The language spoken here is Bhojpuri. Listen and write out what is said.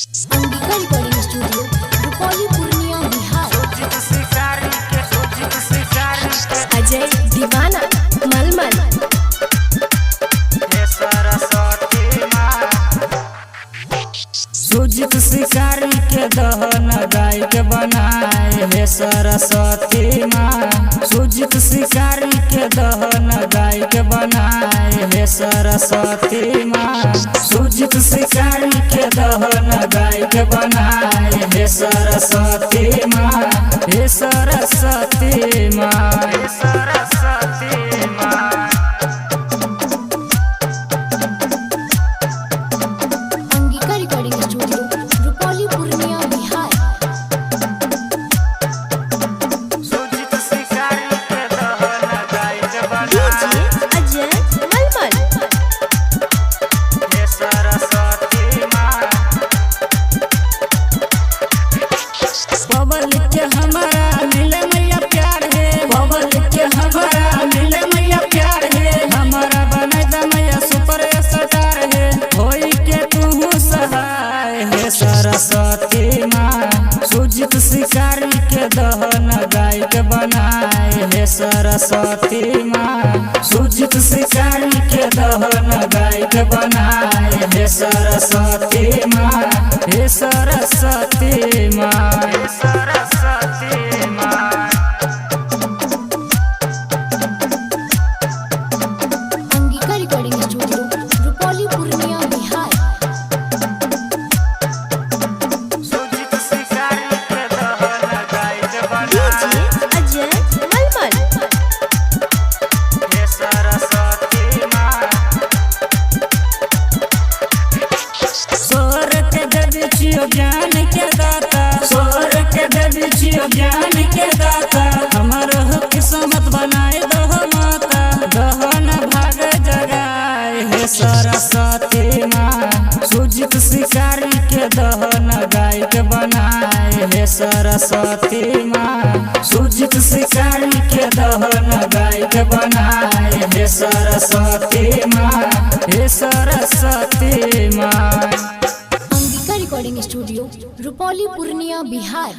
Ambika recording studio, Rupauli, Purnia, Bihar. अजय दीवाना मलमल। सुजित शिकारी के दहन गाय के बनाए हे सरस्वती माँ। सुजित शिकारी के दहन गाय के बनाए हे सरस्वती माँ। सुजित शिकारी के दहन गाय के बनाए हे सरस्वती माँ। हे सरस्वती माँ, हे सरस्वती माँ। Ambika recording studio, Rupauli, Purnia, Bihar. सुजित शिकारी के दहन गाय के बनाए अजय मलमल। हे सरस्वती माँ। बबल के हमारा मिले मैया प्यार है, बबल के हमारा मिले मैया प्यार है। हमारा बने द मैया सुपर स्टार है, होई के तू सहाय हे सरस्वती माँ। सुजित शिकारी के दहन गाय के बनाए हे सरस्वती माँ। सुजित शिकारी के दहन गाय के बनाए हे सरस्वती माँ। हे सरस्वती माँ, हे सरस्वती माँ। Ambika recording studio, Rupauli, Purnia, Bihar. सुजित शिकारी के दहन गाय के बनाए अजय मलमल। हे सरस्वती माँ। स्वर के देवी छियो ज्ञान के दाता, स्वर के देवी छियो ज्ञान के दाता। हमर हो किस्मत बनाए दहो माता, दहन भाग जगाए हे सरस्वती माँ। सुजित शिकारी के दहन गाय के बनाए हे सरस्वती माँ। सुजित शिकारी के दहन गाय के बनाए हे सरस्वती माँ। हे सरस्वती माँ। Ambika recording studio, Rupauli, Purnia, Bihar.